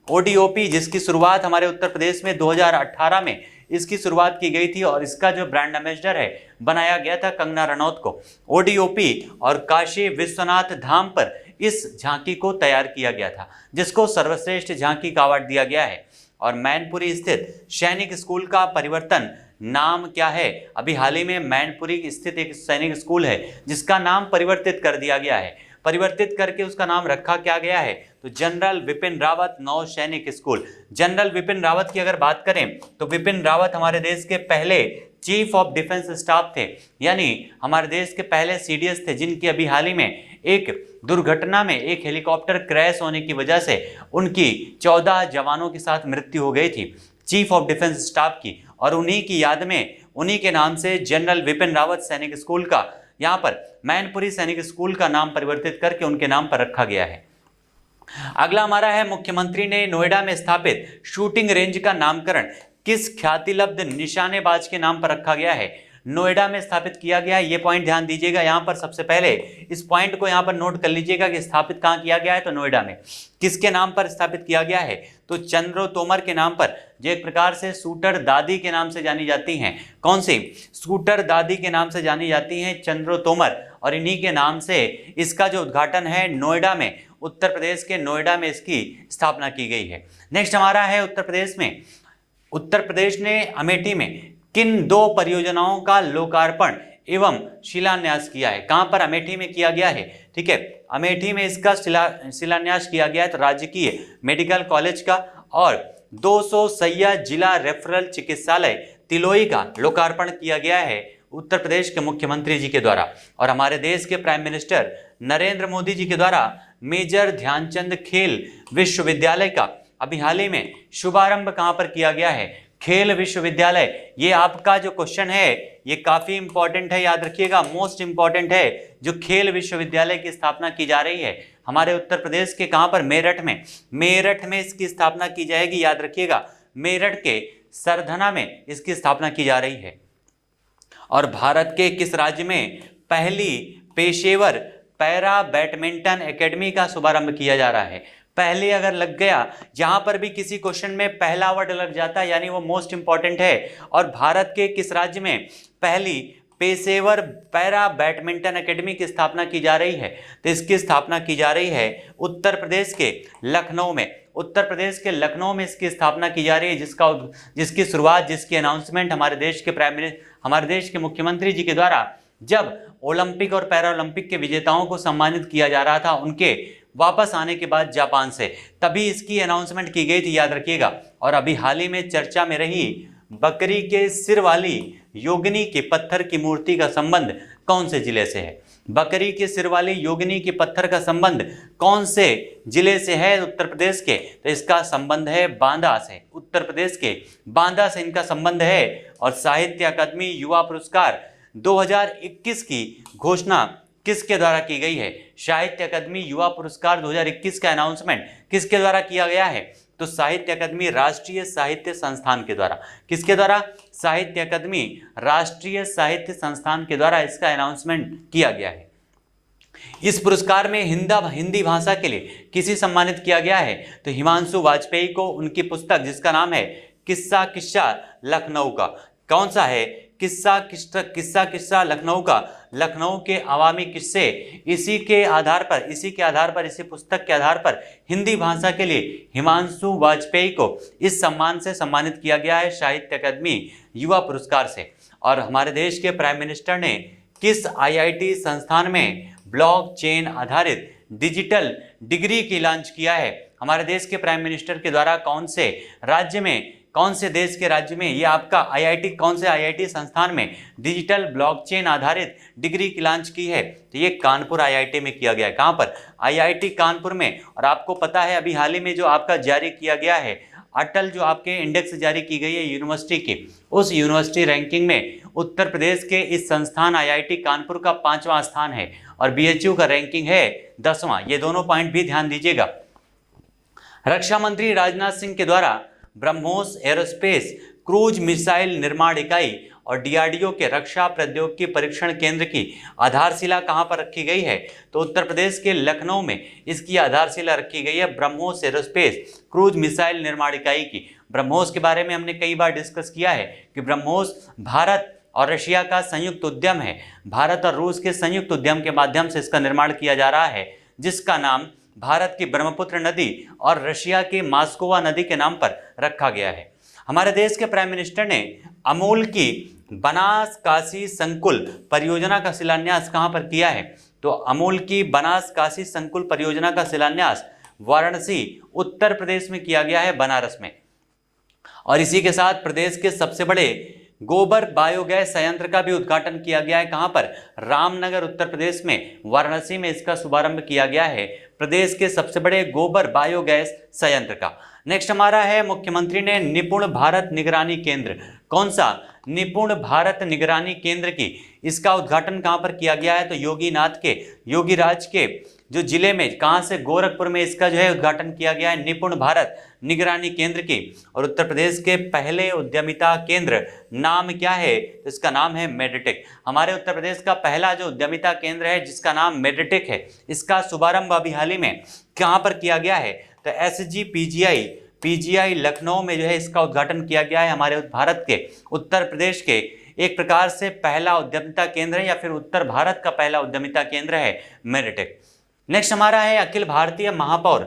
ओडीओपी जिसकी शुरुआत हमारे उत्तर प्रदेश में 2018 में इसकी शुरुआत की गई थी और इसका जो ब्रांड एम्बेसडर है बनाया गया था कंगना रनौत को। ओडीओपी और काशी विश्वनाथ धाम पर इस झांकी को तैयार किया गया था जिसको सर्वश्रेष्ठ झांकी का अवार्ड दिया गया है। और मैनपुरी स्थित सैनिक स्कूल का परिवर्तन नाम क्या है? अभी हाल ही में मैनपुरी स्थित एक सैनिक स्कूल है जिसका नाम परिवर्तित कर दिया गया है। परिवर्तित करके उसका नाम रखा क्या गया है, तो जनरल विपिन रावत नौ सैनिक स्कूल। जनरल विपिन रावत की अगर बात करें तो विपिन रावत हमारे देश के पहले चीफ ऑफ डिफेंस स्टाफ थे, यानी हमारे देश के पहले सीडीएस थे जिनकी अभी हाल ही में एक दुर्घटना में एक हेलीकॉप्टर क्रैश होने की वजह से उनकी 14 जवानों के साथ मृत्यु हो गई थी चीफ ऑफ डिफेंस स्टाफ की। और उन्हीं की याद में उन्हीं के नाम से जनरल विपिन रावत सैनिक स्कूल का यहाँ पर मैनपुरी सैनिक स्कूल का नाम परिवर्तित करके उनके नाम पर रखा गया है। अगला हमारा है, मुख्यमंत्री ने नोएडा में स्थापित शूटिंग रेंज का नामकरण किस ख्यातिलब्ध निशानेबाज के नाम पर रखा गया है? नोएडा में स्थापित किया गया है। ये पॉइंट ध्यान दीजिएगा, यहाँ पर सबसे पहले इस पॉइंट को यहाँ पर नोट कर लीजिएगा कि स्थापित कहाँ किया गया है, तो नोएडा में। किसके नाम पर स्थापित किया गया है, तो चंद्रो तोमर के नाम पर, जो एक प्रकार से शूटर दादी के नाम से जानी जाती हैं। कौन सी? शूटर दादी के नाम से जानी जाती हैं चंद्रो तोमर, और इन्हीं के नाम से इसका जो उद्घाटन है नोएडा में, उत्तर प्रदेश के नोएडा में इसकी स्थापना की गई है। नेक्स्ट हमारा है उत्तर प्रदेश में। उत्तर प्रदेश ने अमेठी में किन 2 परियोजनाओं का लोकार्पण एवं शिलान्यास किया है? कहां पर? अमेठी में किया गया है। ठीक है, अमेठी में इसका शिलान्यास किया गया है तो राजकीय मेडिकल कॉलेज का और 200 सैया जिला रेफरल चिकित्सालय तिलोई का लोकार्पण किया गया है उत्तर प्रदेश के मुख्यमंत्री जी के द्वारा। और हमारे देश के प्राइम मिनिस्टर नरेंद्र मोदी जी के द्वारा मेजर ध्यानचंद खेल विश्वविद्यालय का अभी हाल ही में शुभारंभ कहां पर किया गया है? खेल विश्वविद्यालय। ये आपका जो क्वेश्चन है ये काफी इंपॉर्टेंट है, याद रखिएगा, मोस्ट इंपॉर्टेंट है। जो खेल विश्वविद्यालय की स्थापना की जा रही है हमारे उत्तर प्रदेश के कहां पर? मेरठ में। मेरठ में इसकी स्थापना की जाएगी, याद रखिएगा, मेरठ के सरधना में इसकी स्थापना की जा रही है। और भारत के किस राज्य में पहली पेशेवर पैरा बैडमिंटन एकेडमी का शुभारंभ किया जा रहा है? पहले अगर लग गया, जहां पर भी किसी क्वेश्चन में पहला वर्ड लग जाता है यानी वो मोस्ट इंपॉर्टेंट है। और भारत के किस राज्य में पहली पेशेवर पैरा बैडमिंटन एकेडमी की स्थापना की जा रही है? तो इसकी स्थापना की जा रही है उत्तर प्रदेश के लखनऊ में। उत्तर प्रदेश के लखनऊ में इसकी स्थापना की जा रही है, जिसकी शुरुआत, जिसकी अनाउंसमेंट हमारे देश के मुख्यमंत्री जी के द्वारा जब ओलंपिक और पैरा ओलंपिक के विजेताओं को सम्मानित किया जा रहा था उनके वापस आने के बाद जापान से, तभी इसकी अनाउंसमेंट की गई थी, याद रखिएगा। और अभी हाल ही में चर्चा में रही बकरी के सिर वाली योगिनी के पत्थर की मूर्ति का संबंध कौन से जिले से है? बकरी के सिर वाली योगिनी के पत्थर का संबंध कौन से जिले से है उत्तर प्रदेश के? तो इसका संबंध है बांदा से, उत्तर प्रदेश के बांदा से इनका संबंध है। और साहित्य अकादमी युवा पुरस्कार 2021 की घोषणा किसके द्वारा की गई है? साहित्य अकादमी युवा पुरस्कार 2021 का अनाउंसमेंट किसके द्वारा किया गया है? तो साहित्य अकादमी राष्ट्रीय साहित्य संस्थान के द्वारा। किसके द्वारा? साहित्य अकादमी राष्ट्रीय साहित्य संस्थान के द्वारा इसका अनाउंसमेंट किया गया है। इस पुरस्कार में हिंदी भाषा के लिए किसे सम्मानित किया गया है? तो हिमांशु वाजपेयी को, उनकी पुस्तक जिसका नाम है किस्सा लखनऊ का। कौन सा है? किस्सा लखनऊ का, लखनऊ के अवामी किस्से। इसी के आधार पर, इसी पुस्तक के आधार पर हिंदी भाषा के लिए हिमांशु वाजपेयी को इस सम्मान से सम्मानित किया गया है साहित्य अकादमी युवा पुरस्कार से। और हमारे देश के प्राइम मिनिस्टर ने किस आईआईटी संस्थान में ब्लॉकचेन आधारित डिजिटल डिग्री की लॉन्च किया है? हमारे देश के प्राइम मिनिस्टर के द्वारा कौन से राज्य में, कौन से देश के राज्य में ये आपका आईआईटी, कौन से आईआईटी संस्थान में डिजिटल ब्लॉकचेन आधारित डिग्री की लॉन्च की है? तो ये कानपुर आईआईटी में किया गया है। कहाँ पर? आईआईटी कानपुर में। और आपको पता है अभी हाल ही में जो आपका जारी किया गया है अटल, जो आपके इंडेक्स जारी की गई है यूनिवर्सिटी की, उस यूनिवर्सिटी रैंकिंग में उत्तर प्रदेश के इस संस्थान आईआईटी कानपुर का 5वां स्थान है और बीएचयू का रैंकिंग है 10वां। ये दोनों पॉइंट भी ध्यान दीजिएगा। रक्षा मंत्री राजनाथ सिंह के द्वारा ब्रह्मोस एरोस्पेस क्रूज मिसाइल निर्माण इकाई और डीआरडीओ के रक्षा प्रौद्योगिकी परीक्षण केंद्र की आधारशिला कहां पर रखी गई है? तो उत्तर प्रदेश के लखनऊ में इसकी आधारशिला रखी गई है, ब्रह्मोस एरोस्पेस क्रूज मिसाइल निर्माण इकाई की। ब्रह्मोस के बारे में हमने कई बार डिस्कस किया है कि ब्रह्मोस भारत और रशिया का संयुक्त उद्यम है। भारत और रूस के संयुक्त उद्यम के माध्यम से इसका निर्माण किया जा रहा है, जिसका नाम भारत की ब्रह्मपुत्र नदी और रशिया की मास्कोवा नदी के नाम पर रखा गया है। हमारे देश के प्राइम मिनिस्टर ने अमूल की बनास काशी संकुल परियोजना का शिलान्यास कहां पर किया है? तो अमूल की बनास काशी संकुल परियोजना का शिलान्यास वाराणसी उत्तर प्रदेश में किया गया है, बनारस में। और इसी के साथ प्रदेश के सबसे बड़े गोबर बायोगैस संयंत्र का भी उद्घाटन किया गया है। कहां पर? रामनगर उत्तर प्रदेश में, वाराणसी में इसका शुभारंभ किया गया है, प्रदेश के सबसे बड़े गोबर बायोगैस संयंत्र का। नेक्स्ट हमारा है, मुख्यमंत्री ने निपुण भारत निगरानी केंद्र, कौन सा? निपुण भारत निगरानी केंद्र की इसका उद्घाटन कहां पर किया गया है? तो योगीराज के जो जिले में, कहां से? गोरखपुर में इसका जो है उद्घाटन किया गया है, निपुण भारत निगरानी केंद्र की। और उत्तर प्रदेश के पहले उद्यमिता केंद्र नाम क्या है? तो इसका नाम है मेडिटेक। हमारे उत्तर प्रदेश का पहला जो उद्यमिता केंद्र है जिसका नाम मेडिटेक है, इसका शुभारंभ अभी हाल ही में कहां पर किया गया है? तो पीजीआई लखनऊ में जो है इसका उद्घाटन किया गया है। हमारे भारत के उत्तर प्रदेश के एक प्रकार से पहला उद्यमिता केंद्र है, या फिर उत्तर भारत का पहला उद्यमिता केंद्र है मेडिटेक। नेक्स्ट हमारा है अखिल भारतीय महापौर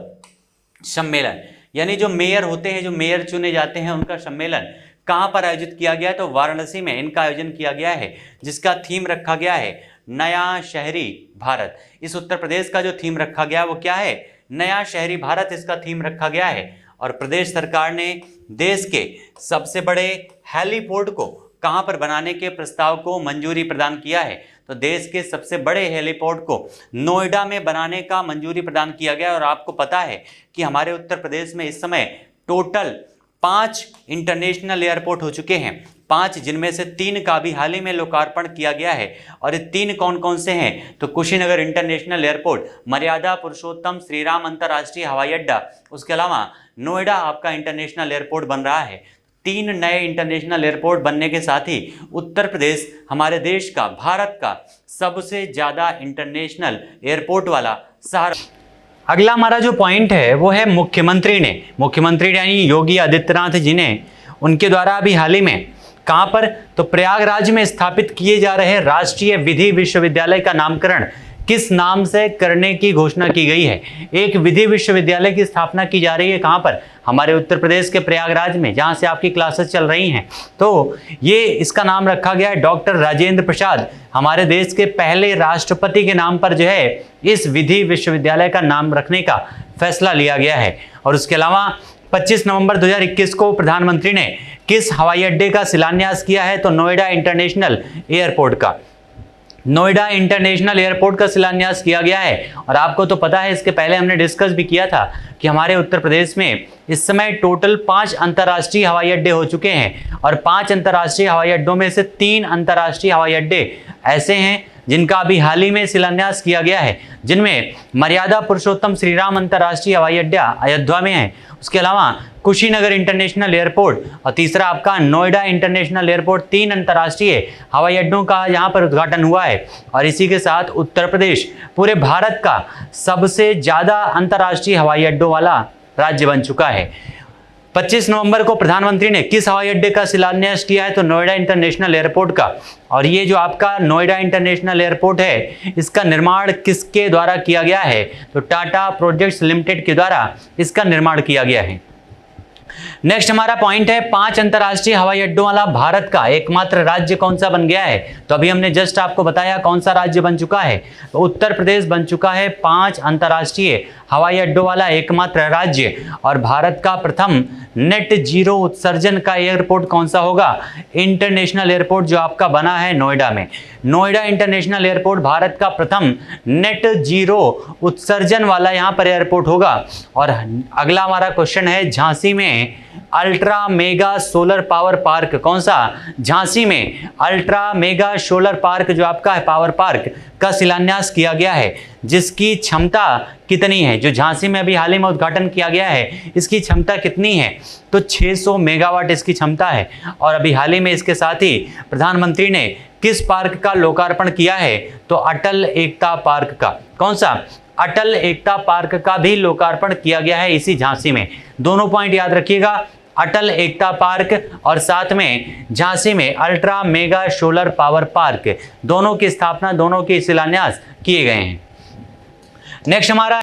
सम्मेलन, यानी जो मेयर होते हैं, जो मेयर चुने जाते हैं, उनका सम्मेलन कहां पर आयोजित किया गया है? तो वाराणसी में इनका आयोजन किया गया है, जिसका थीम रखा गया है नया शहरी भारत। इस उत्तर प्रदेश का जो थीम रखा गया वो क्या है? नया शहरी भारत इसका थीम रखा गया है। और प्रदेश सरकार ने देश के सबसे बड़े हेलीपोर्ट को कहां पर बनाने के प्रस्ताव को मंजूरी प्रदान किया है? तो देश के सबसे बड़े हेलीपोर्ट को नोएडा में बनाने का मंजूरी प्रदान किया गया। और आपको पता है कि हमारे उत्तर प्रदेश में इस समय टोटल 5 इंटरनेशनल एयरपोर्ट हो चुके हैं, 5, जिनमें से 3 का भी हाल ही में लोकार्पण किया गया है। और ये 3 कौन कौन से हैं? तो कुशीनगर इंटरनेशनल एयरपोर्ट, मर्यादा पुरुषोत्तम श्रीराम अंतर्राष्ट्रीय हवाई अड्डा, उसके अलावा नोएडा आपका इंटरनेशनल एयरपोर्ट बन रहा है। 3 नए इंटरनेशनल एयरपोर्ट बनने के साथ ही उत्तर प्रदेश हमारे देश का, भारत का सबसे ज़्यादा इंटरनेशनल एयरपोर्ट वाला शहर। अगला हमारा जो पॉइंट है वो है मुख्यमंत्री यानी योगी आदित्यनाथ जी ने, उनके द्वारा अभी हाल ही में कहां पर? तो प्रयागराज में स्थापित किए जा रहे राष्ट्रीय विधि विश्वविद्यालय का नामकरण किस नाम से करने की घोषणा की गई है? एक विधि विश्वविद्यालय की स्थापना की जा रही है, कहां पर? हमारे उत्तर प्रदेश के प्रयागराज में, जहां से आपकी क्लासेस चल रही हैं। तो ये इसका नाम रखा गया है डॉक्टर राजेंद्र प्रसाद, हमारे देश के पहले राष्ट्रपति के नाम पर जो है इस विधि विश्वविद्यालय का नाम रखने का फैसला लिया गया है। और उसके अलावा 25 नवंबर 2021 को प्रधानमंत्री ने किस हवाई अड्डे का शिलान्यास किया है? तो नोएडा इंटरनेशनल एयरपोर्ट का। नोएडा इंटरनेशनल एयरपोर्ट का शिलान्यास किया गया है। और आपको तो पता है, इसके पहले हमने डिस्कस भी किया था कि हमारे उत्तर प्रदेश में इस समय टोटल 5 अंतर्राष्ट्रीय हवाई अड्डे हो चुके हैं। और 5 अंतर्राष्ट्रीय हवाई अड्डों में से 3 अंतर्राष्ट्रीय हवाई अड्डे ऐसे हैं जिनका अभी हाल ही में शिलान्यास किया गया है, जिनमें मर्यादा पुरुषोत्तम श्रीराम अंतर्राष्ट्रीय हवाई अड्डा अयोध्या में है, उसके अलावा कुशीनगर इंटरनेशनल एयरपोर्ट, और तीसरा आपका नोएडा इंटरनेशनल एयरपोर्ट। 3 अंतर्राष्ट्रीय हवाई अड्डों का यहाँ पर उद्घाटन हुआ है। और इसी के साथ उत्तर प्रदेश पूरे भारत का सबसे ज़्यादा अंतर्राष्ट्रीय हवाई अड्डों वाला राज्य बन चुका है। 25 नवंबर को प्रधानमंत्री ने किस हवाई अड्डे का शिलान्यास किया है? तो नोएडा इंटरनेशनल एयरपोर्ट का। और ये जो आपका नोएडा इंटरनेशनल एयरपोर्ट है, इसका निर्माण किसके द्वारा किया गया है? तो टाटा प्रोजेक्ट्स लिमिटेड के द्वारा इसका निर्माण किया गया है। नेक्स्ट हमारा पॉइंट है 5 अंतर्राष्ट्रीय हवाई अड्डों वाला भारत का एकमात्र राज्य कौन सा बन गया है? तो अभी हमने जस्ट आपको बताया कौन सा राज्य बन चुका है। तो उत्तर प्रदेश बन चुका है 5 अंतर्राष्ट्रीय हवाई अड्डों वाला एकमात्र राज्य। और भारत का प्रथम नेट जीरो उत्सर्जन का एयरपोर्ट कौन सा होगा? इंटरनेशनल एयरपोर्ट जो आपका बना है नोएडा में। नोएडा इंटरनेशनल एयरपोर्ट भारत का प्रथम नेट जीरो उत्सर्जन वाला यहाँ पर एयरपोर्ट होगा। और अगला हमारा क्वेश्चन है, झांसी में ultra mega solar power park कौन सा? झांसी में अल्ट्रा मेगा सोलर पार्क जो आपका है पावर पार्क का शिलान्यास किया गया है, जिसकी क्षमता कितनी है? जो झांसी में अभी हाल ही में उद्घाटन किया गया है, इसकी क्षमता कितनी है? तो 600 मेगावाट इसकी क्षमता है। और अभी हाल ही में इसके साथ ही प्रधानमंत्री ने किस पार्क का लोकार्पण किया है? तो अटल एकता पार्क का। कौन सा? अटल एकता पार्क का भी लोकार्पण किया गया है इसी झांसी में। दोनों पॉइंट याद रखिएगा, अटल एकता पार्क और साथ में झांसी में ultra mega solar power park, दोनों की स्थापना, दोनों के शिलान्यास किए गए हैं। नेक्स्ट हमारा,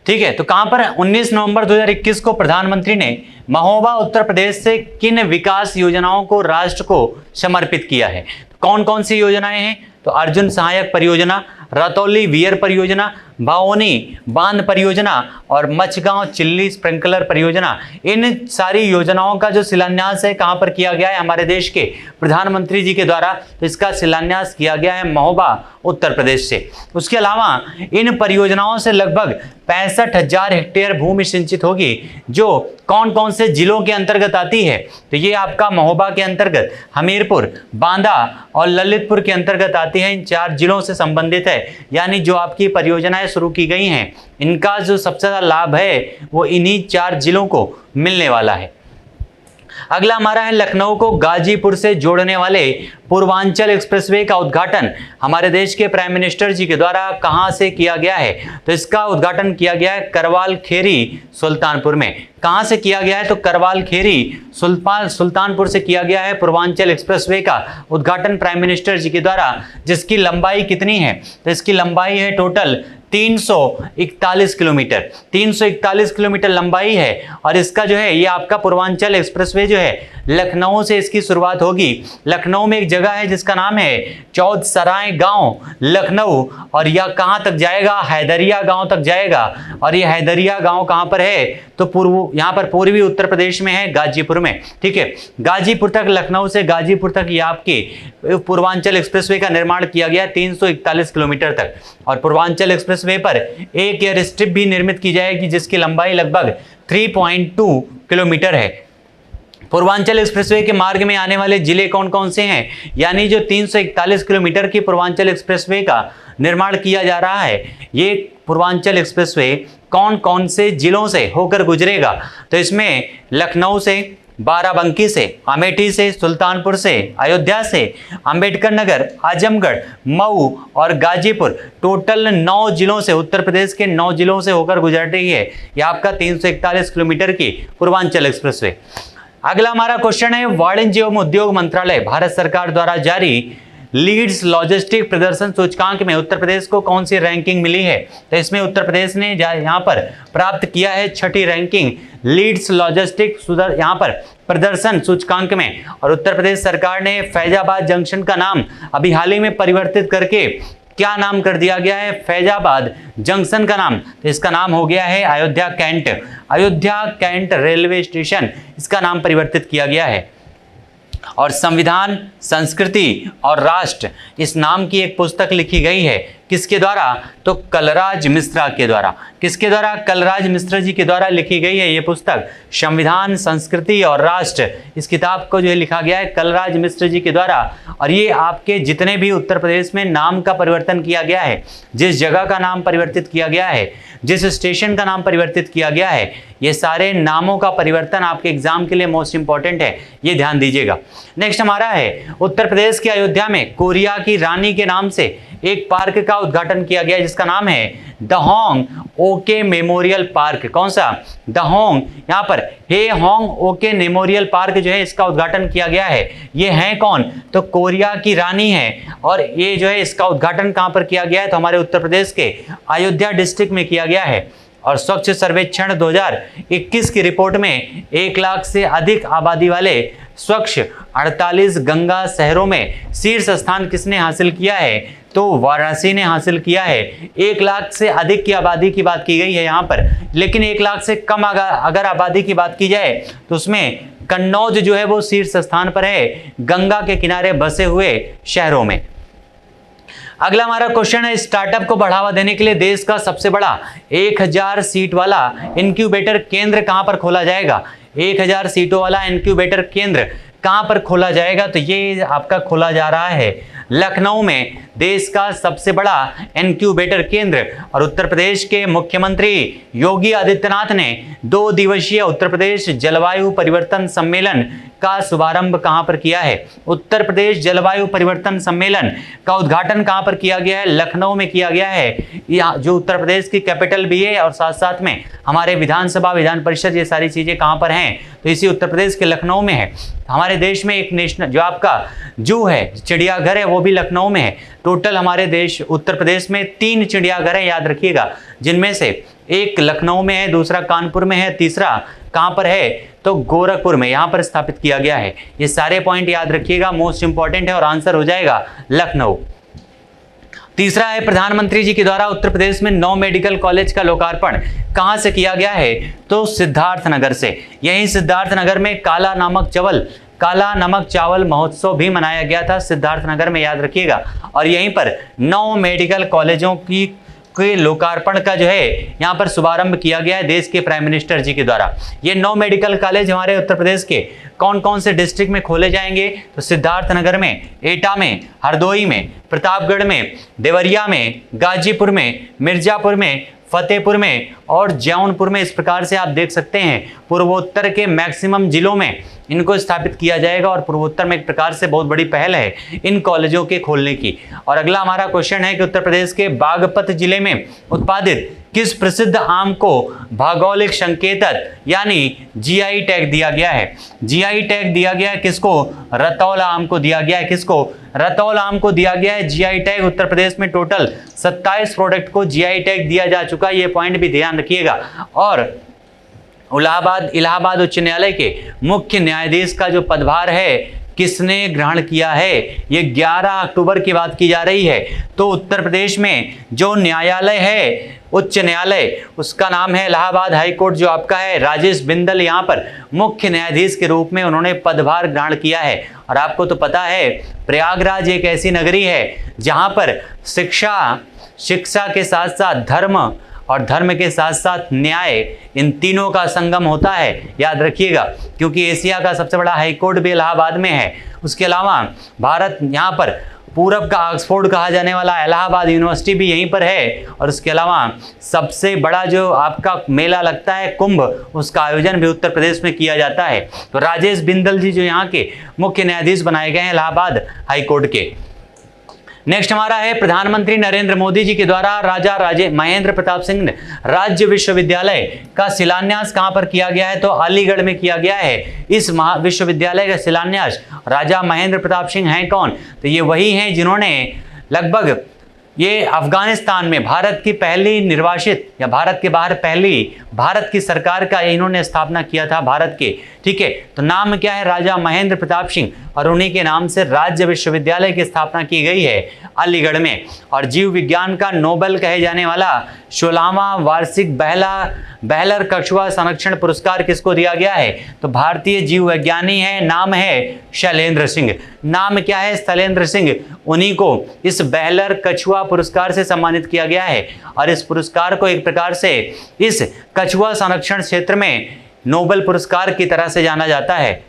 ठीक है, तो कहां पर 19 नवंबर 2021 को प्रधानमंत्री ने महोबा उत्तर प्रदेश से किन विकास योजनाओं को राष्ट्र को समर्पित किया है? कौन कौन सी योजनाएं हैं? तो अर्जुन सहायक परियोजना, रतौली वियर परियोजना, भाओनी बांध परियोजना और मचगांव चिल्ली स्प्रिंकलर परियोजना। इन सारी योजनाओं का जो शिलान्यास है कहां पर किया गया है? हमारे देश के प्रधानमंत्री जी के द्वारा। तो इसका शिलान्यास किया गया है महोबा उत्तर प्रदेश से। उसके अलावा इन परियोजनाओं से लगभग 65,000 हेक्टेयर भूमि सिंचित होगी, जो कौन कौन से जिलों के अंतर्गत आती है? तो ये आपका महोबा के अंतर्गत, हमीरपुर, बांदा और ललितपुर के अंतर्गत आती है। इन 4 जिलों से संबंधित है, यानी जो आपकी परियोजनाएं शुरू की गई हैं, इनका जो सबसे ज्यादा लाभ है वो इन्हीं 4 जिलों को मिलने वाला है। अगला हमारा है लखनऊ को गाजीपुर से जोड़ने वाले पूर्वांचल एक्सप्रेसवे का उद्घाटन हमारे देश के प्राइम मिनिस्टर जी के द्वारा कहां से किया गया है? तो इसका उद्घाटन किया गया है करवाल खेरी सुल्तानपुर में। कहां से किया गया है? तो करवाल खेरी सुल्तानपुर से किया गया है पूर्वांचल एक्सप्रेसवे का उद्घाटन प्राइम मिनिस्टर जी के द्वारा, जिसकी लंबाई कितनी है? तो इसकी लंबाई है टोटल 341 किलोमीटर। 341 किलोमीटर लंबाई है। और इसका जो है ये आपका पूर्वांचल एक्सप्रेसवे जो है लखनऊ से इसकी शुरुआत होगी। लखनऊ में एक जगह है जिसका नाम है चौधसराय गांव लखनऊ, और यह कहां तक जाएगा? हैदरिया गांव तक जाएगा। और ये हैदरिया गांव कहां पर है? तो यहां पर पूर्वी उत्तर प्रदेश में है, गाजीपुर में। ठीक है, गाजीपुर तक, लखनऊ से गाजीपुर तक ये आपके पूर्वांचल एक्सप्रेसवे का निर्माण किया गया 341 किलोमीटर तक। और पूर्वांचल एक्सप्रेसवे पर एक एयर स्ट्रिप भी निर्मित की जाएगी, जिसकी लंबाई लगभग 3.2 किलोमीटर है। पूर्वांचल एक्सप्रेसवे के मार्ग में आने वाले जिले कौन कौन से हैं? यानी जो 341 किलोमीटर की पूर्वांचल एक्सप्रेसवे का निर्माण किया जा रहा है, ये पूर्वांचल एक्सप्रेसवे कौन कौन से जिलों से होकर गुजरेगा? तो इसमें लखनऊ से, बाराबंकी से, अमेठी से, सुल्तानपुर से, अयोध्या से, अंबेडकर नगर, आजमगढ़, मऊ और गाजीपुर, टोटल 9 जिलों से, उत्तर प्रदेश के 9 जिलों से होकर गुजर रही है यह आपका 341 किलोमीटर की पूर्वांचल एक्सप्रेसवे। अगला हमारा क्वेश्चन है, वाणिज्य एवं उद्योग मंत्रालय भारत सरकार द्वारा जारी लीड्स लॉजिस्टिक प्रदर्शन सूचकांक में उत्तर प्रदेश को कौन सी रैंकिंग मिली है? तो इसमें उत्तर प्रदेश ने यहाँ पर प्राप्त किया है 6ठी रैंकिंग लीड्स लॉजिस्टिक यहाँ पर प्रदर्शन सूचकांक में। और उत्तर प्रदेश सरकार ने फैजाबाद जंक्शन का नाम अभी हाल ही में परिवर्तित करके क्या नाम कर दिया गया है? फैजाबाद जंक्शन का नाम, तो इसका नाम हो गया है Ayodhya cantt. Ayodhya cantt railway station, इसका नाम परिवर्तित किया गया है। और संविधान, संस्कृति और राष्ट्र, इस नाम की एक पुस्तक लिखी गई है, किसके द्वारा? तो कलराज मिश्रा के द्वारा। किसके द्वारा? कलराज मिश्रा जी के द्वारा लिखी गई है ये पुस्तक, संविधान, संस्कृति और राष्ट्र। इस किताब को जो है लिखा गया है कलराज मिश्रा जी के द्वारा। और ये आपके जितने भी उत्तर प्रदेश में नाम का परिवर्तन किया गया है, जिस जगह का नाम परिवर्तित किया गया है, जिस स्टेशन का नाम परिवर्तित किया गया है, ये सारे नामों का परिवर्तन आपके एग्जाम के लिए मोस्ट इंपॉर्टेंट है, ये ध्यान दीजिएगा। नेक्स्ट हमारा है, उत्तर प्रदेश के अयोध्या में कोरिया की रानी के नाम से एक पार्क का उद्घाटन किया गया जिसका नाम है दहोंग ओके मेमोरियल पार्क। कौन सा? दहोंग, यहाँ पर हे होंग ओके मेमोरियल पार्क जो है इसका उद्घाटन किया गया है। ये है कौन? तो कोरिया की रानी है। और ये जो है इसका उद्घाटन कहाँ पर किया गया है? तो हमारे उत्तर प्रदेश के अयोध्या डिस्ट्रिक्ट में किया गया है। और स्वच्छ सर्वेक्षण 2021 की रिपोर्ट में 1 लाख से अधिक आबादी वाले स्वच्छ 48 गंगा शहरों में शीर्ष स्थान किसने हासिल किया है? तो वाराणसी ने हासिल किया है। 1 लाख से अधिक की आबादी की बात की गई है यहाँ पर, लेकिन 1 लाख से कम अगर आबादी की बात की जाए तो उसमें कन्नौज जो है वो शीर्ष स्थान पर है, गंगा के किनारे बसे हुए शहरों में। अगला हमारा क्वेश्चन है, स्टार्टअप को बढ़ावा देने के लिए देश का सबसे बड़ा 1000 सीट वाला इंक्यूबेटर केंद्र कहां पर खोला जाएगा? 1000 सीटों वाला इंक्यूबेटर केंद्र कहां पर खोला जाएगा? तो ये आपका खोला जा रहा है लखनऊ में देश का सबसे बड़ा इनक्यूबेटर केंद्र। और उत्तर प्रदेश के मुख्यमंत्री योगी आदित्यनाथ ने 2 दिवसीय उत्तर प्रदेश जलवायु परिवर्तन सम्मेलन का शुभारंभ कहां पर किया है? उत्तर प्रदेश जलवायु परिवर्तन सम्मेलन का उद्घाटन कहां पर किया गया है? लखनऊ में किया गया है। यह जो उत्तर प्रदेश की कैपिटल भी है और साथ साथ में हमारे विधानसभा, विधान परिषद, ये सारी चीजें कहां पर हैं? तो इसी उत्तर प्रदेश के लखनऊ में है। हमारे देश में एक नेशनल जो आपका जू है, चिड़ियाघर है, वो भी लखनऊ में है। टोटल हमारे देश उत्तर प्रदेश में 3 चिड़ियाघर है, याद रखिएगा, जिनमें से एक लखनऊ में है, दूसरा कानपुर में है, तीसरा कहां पर है? तो गोरखपुर में, यहां पर स्थापित किया गया है। ये सारे पॉइंट याद रखिएगा, मोस्ट इंपॉर्टेंट है और आंसर हो जाएगा लखनऊ। तीसरा है प्रधानमंत्री जी के द्वारा उत्तर प्रदेश में 9 मेडिकल कॉलेज का लोकार्पण कहां से किया गया है? तो सिद्धार्थनगर से। यही सिद्धार्थनगर में काला नमक चावल महोत्सव भी मनाया गया था, सिद्धार्थनगर में, याद रखिएगा। और यहीं पर 9 मेडिकल कॉलेजों के लोकार्पण का जो है यहां पर शुभारंभ किया गया है देश के प्राइम मिनिस्टर जी के द्वारा। ये 9 मेडिकल कॉलेज हमारे उत्तर प्रदेश के कौन कौन से डिस्ट्रिक्ट में खोले जाएंगे? तो सिद्धार्थनगर में, एटा में, हरदोई में, प्रतापगढ़ में, देवरिया में, गाजीपुर में, मिर्जापुर में, फतेहपुर में और जौनपुर में। इस प्रकार से आप देख सकते हैं पूर्वोत्तर के मैक्सिमम जिलों में इनको स्थापित किया जाएगा और पूर्वोत्तर में एक प्रकार से बहुत बड़ी पहल है इन कॉलेजों के खोलने की। और अगला हमारा क्वेश्चन है कि उत्तर प्रदेश के बागपत जिले में उत्पादित किस प्रसिद्ध आम को भौगोलिक संकेतक यानी जीआई टैग दिया गया है? जीआई टैग दिया गया है किसको? रतौल आम को दिया गया है। किसको? रतौल आम को दिया गया है जीआई टैग। उत्तर प्रदेश में टोटल 27 प्रोडक्ट को जीआई टैग दिया जा चुका है, ये पॉइंट भी ध्यान रखिएगा। और इलाहाबाद उच्च न्यायालय के मुख्य न्यायाधीश का जो पदभार है किसने ग्रहण किया है? ये 11 अक्टूबर की बात की जा रही है। तो उत्तर प्रदेश में जो न्यायालय है, उच्च न्यायालय, उसका नाम है इलाहाबाद हाई कोर्ट, जो आपका है राजेश बिंदल, यहाँ पर मुख्य न्यायाधीश के रूप में उन्होंने पदभार ग्रहण किया है। और आपको तो पता है प्रयागराज एक ऐसी नगरी है जहाँ पर शिक्षा के साथ साथ धर्म और धर्म के साथ साथ न्याय, इन तीनों का संगम होता है, याद रखिएगा, क्योंकि एशिया का सबसे बड़ा हाई कोर्ट भी इलाहाबाद में है। उसके अलावा भारत, यहाँ पर पूरब का ऑक्सफोर्ड कहा जाने वाला इलाहाबाद यूनिवर्सिटी भी यहीं पर है। और उसके अलावा सबसे बड़ा जो आपका मेला लगता है कुंभ, उसका आयोजन भी उत्तर प्रदेश में किया जाता है। तो राजेश बिंदल जी जो यहाँ के मुख्य न्यायाधीश बनाए गए हैं इलाहाबाद हाई कोर्ट के। नेक्स्ट हमारा है प्रधानमंत्री नरेंद्र मोदी जी के द्वारा राजा महेंद्र प्रताप सिंह राज्य विश्वविद्यालय का शिलान्यास कहां पर किया गया है? तो अलीगढ़ में किया गया है। इस विश्वविद्यालय का शिलान्यास राजा महेंद्र प्रताप सिंह हैं कौन? तो ये वही हैं जिन्होंने लगभग ये अफगानिस्तान में भारत की पहली निर्वासित या भारत के बाहर पहली भारत की सरकार का इन्होंने स्थापना किया था भारत के। ठीक है, तो नाम क्या है? राजा महेंद्र प्रताप सिंह, और उन्हीं के नाम से राज्य विश्वविद्यालय की स्थापना की गई है अलीगढ़ में। और जीव विज्ञान का नोबेल कहे जाने वाला 16वां वार्षिक बेहलर कछुआ संरक्षण पुरस्कार किसको दिया गया है? तो भारतीय जीव विज्ञानी है, नाम है शैलेंद्र सिंह। नाम क्या है? शैलेंद्र सिंह। उन्हीं को इस बेहलर कछुआ पुरस्कार से सम्मानित किया गया है। और इस पुरस्कार को एक प्रकार से इस कछुआ संरक्षण क्षेत्र में नोबेल पुरस्कार की तरह से जाना जाता है।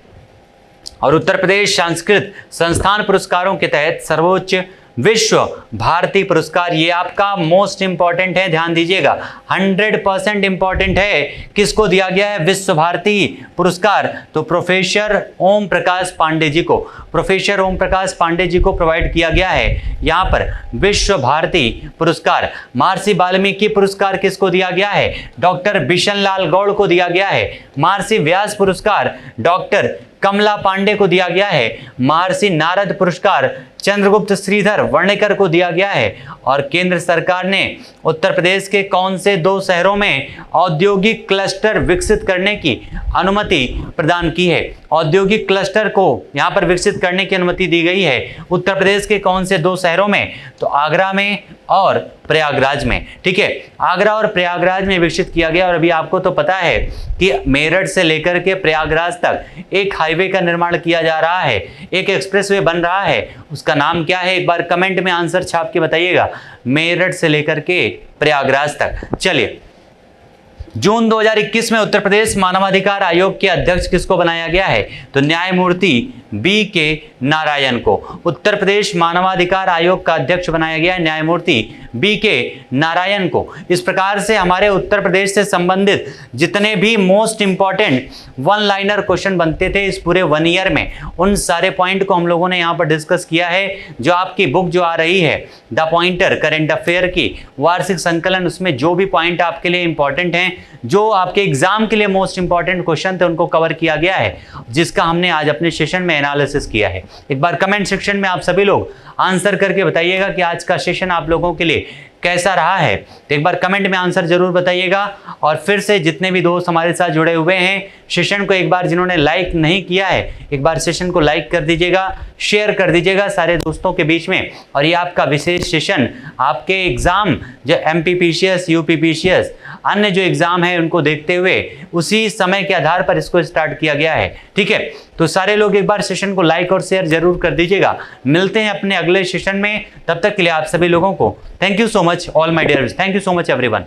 और उत्तर प्रदेश संस्कृत संस्थान पुरस्कारों के तहत सर्वोच्च विश्व भारती पुरस्कार, ये आपका मोस्ट इंपॉर्टेंट है, ध्यान दीजिएगा, 100% इंपॉर्टेंट है। किसको दिया गया है विश्व भारती पुरस्कार? तो प्रोफेसर ओम प्रकाश पांडे जी को, प्रोफेसर ओम प्रकाश पांडे जी को प्रोवाइड किया गया है यहाँ पर विश्व भारती पुरस्कार। महर्षि वाल्मीकि पुरस्कार किसको दिया गया है? डॉक्टर बिशन लाल गौड़ को दिया गया है। महर्षि व्यास पुरस्कार डॉक्टर कमला पांडे को दिया गया है। महर्षि नारद पुरस्कार चंद्रगुप्त श्रीधर वर्णेकर को दिया गया है। और केंद्र सरकार ने उत्तर प्रदेश के कौन से 2 शहरों में औद्योगिक क्लस्टर विकसित करने की अनुमति प्रदान की है? औद्योगिक क्लस्टर को यहां पर विकसित करने की अनुमति दी गई है उत्तर प्रदेश के कौन से 2 शहरों में? तो आगरा में और प्रयागराज में। ठीक है, आगरा और प्रयागराज में विकसित किया गया। और अभी आपको तो पता है कि मेरठ से लेकर के प्रयागराज तक एक हाईवे का निर्माण किया जा रहा है, एक एक्सप्रेसवे बन रहा है। उसका नाम क्या है? एक बार कमेंट में आंसर छाप के बताइएगा। मेरठ से लेकर के प्रयागराज तक। चलिए, जून 2021 में उत्तर प्रदेश मानवाधिकार आयोग के अध्यक्ष किसको बनाया गया है? तो न्यायमूर्ति बी के नारायण को। उत्तर प्रदेश मानवाधिकार आयोग का अध्यक्ष बनाया गया न्यायमूर्ति बी के नारायण को। इस प्रकार से हमारे उत्तर प्रदेश से संबंधित जितने भी most important one liner question बनते थे इस पूरे 1 ईयर में, उन सारे पॉइंट को हम लोगों ने यहाँ पर डिस्कस किया है। जो आपकी बुक जो आ रही है द पॉइंटर करंट अफेयर की वार्षिक संकलन, उसमें जो भी पॉइंट आपके लिए इंपॉर्टेंट हैं, जो आपके एग्जाम के लिए मोस्ट इंपॉर्टेंट क्वेश्चन थे, उनको कवर किया गया है, जिसका हमने आज अपने सेशन में एनालिसिस किया है। एक बार कमेंट सेक्शन में आप सभी लोग आंसर करके बताइएगा कि आज का सेशन आप लोगों के लिए कैसा रहा है। तो एक बार कमेंट में आंसर जरूर बताइएगा। और फिर से जितने भी दोस्त हमारे साथ जुड़े हुए हैं, सेशन को एक बार जिन्होंने लाइक नहीं किया है, एक बार सेशन को लाइक कर दीजिएगा, शेयर कर दीजिएगा सारे दोस्तों के बीच में। और ये आपका विशेष सेशन आपके एग्जाम जो MPPCS, UPPCS, अन्य जो एग्जाम है उनको देखते हुए उसी समय के आधार पर इसको स्टार्ट किया गया है। ठीक है, तो सारे लोग एक बार सेशन को लाइक और शेयर जरूर कर दीजिएगा। मिलते हैं अपने अगले सेशन में, तब तक के लिए आप सभी लोगों को thank you so much all my dear, thank you so much everyone.